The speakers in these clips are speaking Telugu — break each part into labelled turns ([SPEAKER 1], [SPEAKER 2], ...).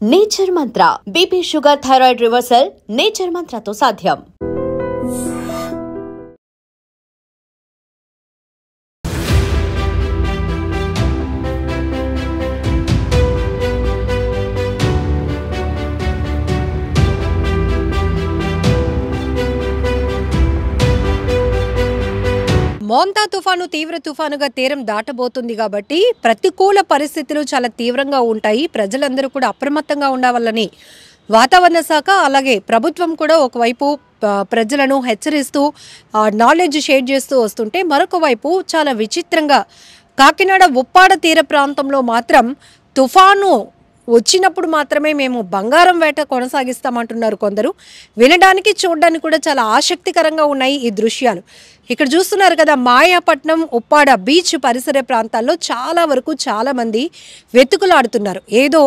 [SPEAKER 1] Nature mantra BP sugar thyroid reversal nature మంత్రతో సాధ్యం.
[SPEAKER 2] మోంతా తుఫాను తీవ్ర తుఫానుగా తీరం దాటబోతుంది కాబట్టి ప్రతికూల పరిస్థితులు చాలా తీవ్రంగా ఉంటాయి. ప్రజలందరూ కూడా అప్రమత్తంగా ఉండాలని వాతావరణ శాఖ అలాగే ప్రభుత్వం కూడా ఒకవైపు ప్రజలను హెచ్చరిస్తూ నాలెడ్జ్ షేర్ చేస్తూ వస్తుంటే, మరొక వైపు చాలా విచిత్రంగా కాకినాడ ఉప్పాడ తీర ప్రాంతంలో మాత్రం తుఫాను వచ్చినప్పుడు మాత్రమే మేము బంగారం వేట కొనసాగిస్తామంటున్నారు కొందరు. వినడానికి చూడడానికి కూడా చాలా ఆసక్తికరంగా ఉన్నాయి ఈ దృశ్యాలు. ఇక్కడ చూస్తున్నారు కదా, మాయాపట్నం ఉప్పాడ బీచ్ పరిసర ప్రాంతాల్లో చాలా వరకు చాలా మంది వెతుకులాడుతున్నారు. ఏదో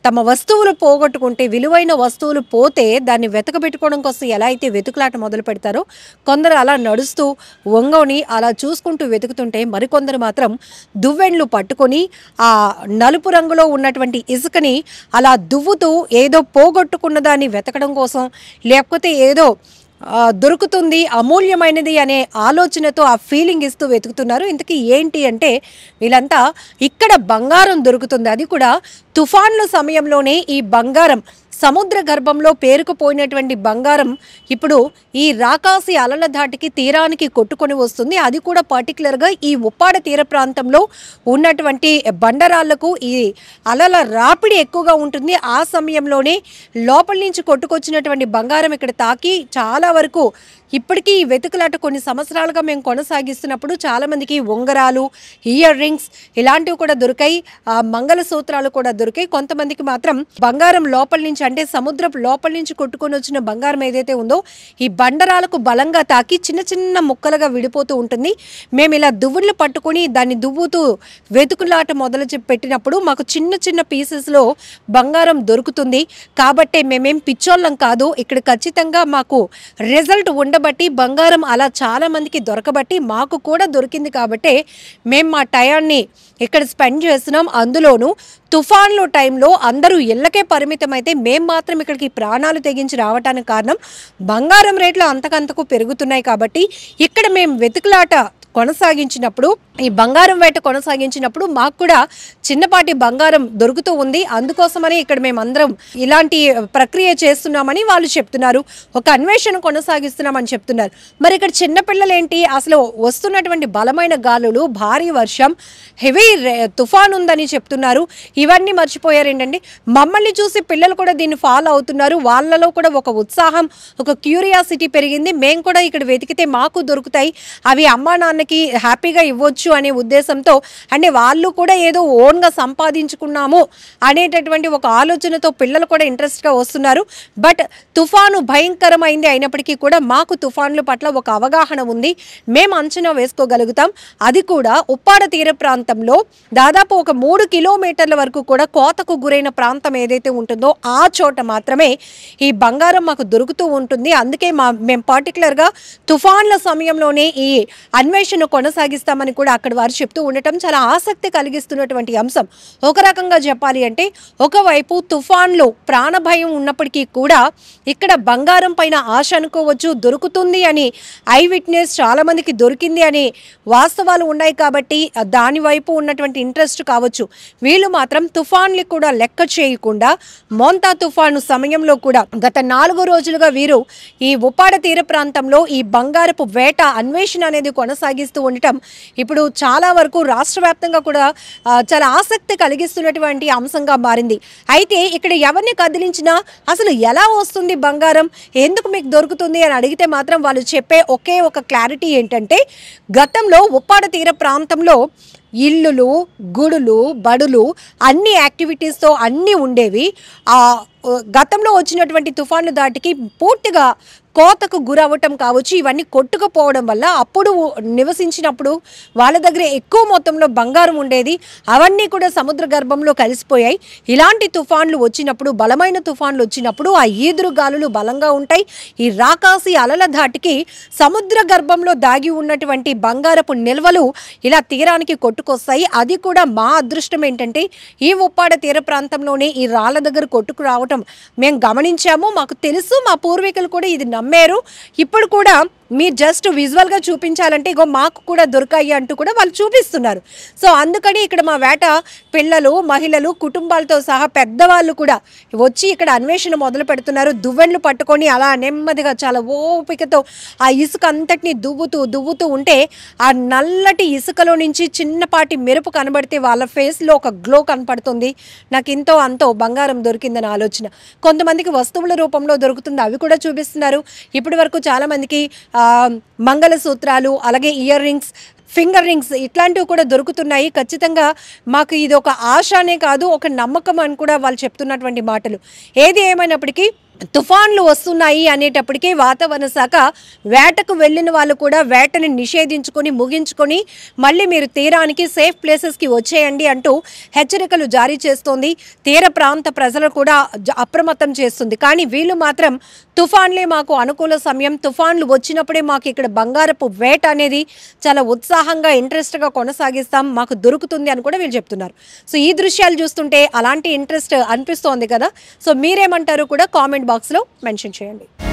[SPEAKER 2] తమ వస్తువులు పోగొట్టుకుంటే, విలువైన వస్తువులు పోతే దాన్ని వెతకబెట్టుకోవడం కోసం ఎలా అయితే వెతుకులాట మొదలు పెడతారో, కొందరు అలా నడుస్తూ వంగని అలా చూసుకుంటూ వెతుకుతుంటే, మరికొందరు మాత్రం దువ్వెండ్లు పట్టుకొని ఆ నలుపు రంగులో ఉన్నటువంటి ఇసుకని అలా దువ్వుతూ ఏదో పోగొట్టుకున్న దాన్ని వెతకడం కోసం, లేకపోతే ఏదో దొరుకుతుంది అమూల్యమైనది అనే ఆలోచనతో ఆ ఫీలింగ్ ఇస్తూ వెతుకుతున్నారు. ఇంతకీ ఏంటి అంటే, వీళ్ళంతా ఇక్కడ బంగారం దొరుకుతుంది, అది కూడా తుఫాన్ల సమయంలోనే ఈ బంగారం సముద్ర గర్భంలో పేరుకుపోయినటువంటి బంగారం ఇప్పుడు ఈ రాకాసి అలల ధాటికి తీరానికి కొట్టుకొని వస్తుంది. అది కూడా పర్టికులర్గా ఈ ఉప్పాడ తీర ప్రాంతంలో ఉన్నటువంటి బండరాళ్లకు ఈ అలల రాపిడి ఎక్కువగా ఉంటుంది. ఆ సమయంలోనే లోపల నుంచి కొట్టుకొచ్చినటువంటి బంగారం ఇక్కడ తాకి చాలా వరకు ఇప్పటికీ ఈ వెతుకులాట కొన్ని సంవత్సరాలుగా మేము కొనసాగిస్తున్నప్పుడు చాలామందికి ఉంగరాలు, ఇయర్ రింగ్స్ ఇలాంటివి కూడా దొరికాయి, మంగళసూత్రాలు కూడా దొరికాయి. కొంతమందికి మాత్రం బంగారం లోపల నుంచి, అంటే సముద్రపు లోపల నుంచి కొట్టుకొని వచ్చిన బంగారం ఏదైతే ఉందో ఈ బండరాలకు బలంగా తాకి చిన్న చిన్న ముక్కలుగా విడిపోతూ ఉంటుంది. మేము ఇలా దువ్వులు పట్టుకొని దాన్ని దువ్వుతూ వెతుకులాట మొదలు పెట్టినప్పుడు మాకు చిన్న చిన్న పీసెస్లో బంగారం దొరుకుతుంది. కాబట్టి మేమేం పిచ్చోళ్ళం కాదు, ఇక్కడ ఖచ్చితంగా మాకు రిజల్ట్ ఉండబట్టి బంగారం అలా చాలా మందికి దొరకబట్టి మాకు కూడా దొరికింది. కాబట్టి మేము మా టయాన్ని ఇక్కడ స్పెండ్ చేస్తున్నాం. అందులోనూ తుఫాన్లు టైంలో అందరూ ఇళ్ళకే పరిమితం అయితే మేము మాత్రం ఇక్కడికి ప్రాణాలు తెగించి రావటానికి కారణం బంగారం రేట్లు అంతకంతకు పెరుగుతున్నాయి. కాబట్టి ఇక్కడ మేము వెతుకులాట కొనసాగించినప్పుడు, ఈ బంగారం వేట కొనసాగించినప్పుడు మాకు కూడా చిన్నపాటి బంగారం దొరుకుతూ ఉంది. అందుకోసమని ఇక్కడ మేమందరం ఇలాంటి ప్రక్రియ చేస్తున్నామని వాళ్ళు చెప్తున్నారు. ఒక అన్వేషణ కొనసాగిస్తున్నామని చెప్తున్నారు. మరి ఇక్కడ చిన్నపిల్లలు ఏంటి, అసలు వస్తున్నటువంటి బలమైన గాలులు, భారీ వర్షం, హెవీ తుఫాన్ ఉందని చెప్తున్నారు. ఇవన్నీ మర్చిపోయారేంటండి. మమ్మల్ని చూసి పిల్లలు కూడా దీన్ని ఫాలో అవుతున్నారు. వాళ్ళలో కూడా ఒక ఉత్సాహం, ఒక క్యూరియాసిటీ పెరిగింది. మేము కూడా ఇక్కడ వెతికితే మాకు దొరుకుతాయి, అవి అమ్మా నాన్నకి హ్యాపీగా ఇవ్వచ్చు అనే ఉద్దేశంతో, అంటే వాళ్ళు కూడా ఏదో ఓన్గా సంపాదించుకున్నాము అనేటటువంటి ఒక ఆలోచనతో పిల్లలు కూడా ఇంట్రెస్ట్గా వస్తున్నారు. బట్ తుఫాను భయంకరమైంది అయినప్పటికీ కూడా మాకు తుఫాన్ల పట్ల ఒక అవగాహన ఉంది, మేము అంచనా వేసుకోగలుగుతాం. అది కూడా ఉప్పాడ తీర ప్రాంతంలో దాదాపు ఒక 3 కిలోమీటర్ల వరకు కూడా కోతకు గురైన ప్రాంతం ఏదైతే ఉంటుందో ఆ చోట మాత్రమే ఈ బంగారం మాకు దొరుకుతూ ఉంటుంది. అందుకే మేము పర్టికులర్గా తుఫాన్ల సమయంలోనే ఈ అన్వేషణ కొనసాగిస్తామని కూడా అక్కడ వారు చెప్తూ ఉండటం చాలా ఆసక్తి కలిగిస్తున్నటువంటి అంశం. ఒక రకంగా చెప్పాలి అంటే, ఒకవైపు తుఫాన్లో ప్రాణభయం ఉన్నప్పటికీ కూడా ఇక్కడ బంగారం పైన ఆశ అనుకోవచ్చు, దొరుకుతుంది అని ఐ విట్నెస్ చాలా మందికి దొరికింది అని వాస్తవాలు ఉన్నాయి. కాబట్టి దాని వైపు ఉన్నటువంటి ఇంట్రెస్ట్ కావచ్చు. వీళ్ళు మాత్రం తుఫాన్లు కూడా లెక్క చేయకుండా మోంతా తుఫాను సమయంలో కూడా గత 4 రోజులుగా వీరు ఈ ఉప్పాడ తీర ప్రాంతంలో ఈ బంగారపు వేట అన్వేషణ అనేది కొనసాగిస్తూ ఉండటం ఇప్పుడు చాలా వరకు రాష్ట్ర వ్యాప్తంగా కూడా చాలా ఆసక్తి కలిగిస్తున్నటువంటి అంశంగా మారింది. అయితే ఇక్కడ ఎవరిని కదిలించినా అసలు ఎలా వస్తుంది బంగారం, ఎందుకు మీకు దొరుకుతుంది అని అడిగితే మాత్రం వాళ్ళు చెప్పే ఒకే ఒక క్లారిటీ ఏంటంటే, గతంలో ఉప్పాడ తీర ప్రాంతంలో ఇల్లులు, గుడులు, బడులు అన్ని యాక్టివిటీస్తో అన్నీ ఉండేవి. గతంలో వచ్చినటువంటి తుఫాన్లు దాటికి పూర్తిగా కోతకు గురవటం కావచ్చు, ఇవన్నీ కొట్టుకుపోవడం వల్ల అప్పుడు నివసించినప్పుడు వాళ్ళ దగ్గర ఎక్కువ మొత్తంలో బంగారం ఉండేది. అవన్నీ కూడా సముద్ర గర్భంలో కలిసిపోయాయి. ఇలాంటి తుఫాన్లు వచ్చినప్పుడు, బలమైన తుఫాన్లు వచ్చినప్పుడు ఆ ఈదురు గాలులు బలంగా ఉంటాయి. ఈ రాకాసి అలల ధాటికి సముద్ర గర్భంలో దాగి ఉన్నటువంటి బంగారపు నిల్వలు ఇలా తీరానికి కొట్టు కొట్టుకొస్తాయి. అది కూడా మా అదృష్టం ఏంటంటే ఈ ఉప్పాడ తీర ప్రాంతంలోనే ఈ రాళ్ళ దగ్గర కొట్టుకు రావటం మేము గమనించాము, మాకు తెలుసు, మా పూర్వీకులు కూడా ఇది నమ్మారు. ఇప్పుడు కూడా మీరు జస్ట్ విజువల్గా చూపించాలంటే ఇగో మాకు కూడా దొరికాయి అంటూ కూడా వాళ్ళు చూపిస్తున్నారు. సో అందుకని ఇక్కడ మా వేట పిల్లలు, మహిళలు, కుటుంబాలతో సహా పెద్దవాళ్ళు కూడా వచ్చి ఇక్కడ అన్వేషణ మొదలు పెడుతున్నారు. దువ్వెళ్ళు పట్టుకొని అలా నెమ్మదిగా చాలా ఓపికతో ఆ ఇసుక అంతటిని దువ్వుతూ ఉంటే ఆ నల్లటి ఇసుకలో నుంచి చిన్నపాటి మెరుపు కనబడితే వాళ్ళ ఫేస్లో ఒక గ్లో కనపడుతుంది. నాకు ఇంతో అంతో బంగారం దొరికిందని ఆలోచన. కొంతమందికి వస్తువుల రూపంలో దొరుకుతుంది, అవి కూడా చూపిస్తున్నారు. ఇప్పటి వరకు చాలామందికి మంగళసూత్రాలు, అలాగే ఇయర్ రింగ్స్, ఫింగర్ రింగ్స్ ఇట్లాంటివి కూడా దొరుకుతున్నాయి. ఖచ్చితంగా మాకు ఇది ఒక ఆశనే కాదు, ఒక నమ్మకం అని కూడా వాళ్ళు చెప్తున్నటువంటి మాటలు. ఏది ఏమైనప్పటికీ తుఫాన్లు వస్తున్నాయి అనేటప్పటికీ వాతావరణ శాఖ వేటకు వెళ్ళిన వాళ్ళు కూడా వేటని నిషేధించుకొని ముగించుకొని మళ్ళీ మీరు తీరానికి సేఫ్ ప్లేసెస్కి వచ్చేయండి అంటూ హెచ్చరికలు జారీ చేస్తోంది. తీర ప్రాంత ప్రజలు కూడా అప్రమత్తం చేస్తుంది. కానీ వీళ్ళు మాత్రం తుఫాన్లే మాకు అనుకూల సమయం, తుఫాన్లు వచ్చినప్పుడే మాకు ఇక్కడ బంగారపు వేట అనేది చాలా ఉత్సాహంగా ఇంట్రెస్ట్గా కొనసాగిస్తాం, మాకు దొరుకుతుంది అని కూడా వీళ్ళు చెప్తున్నారు. సో ఈ దృశ్యాలు చూస్తుంటే అలాంటి ఇంట్రెస్ట్ అనిపిస్తోంది కదా. సో మీరేమంటారు కూడా కామెంట్ బాక్స్లో మెన్షన్ చేయండి.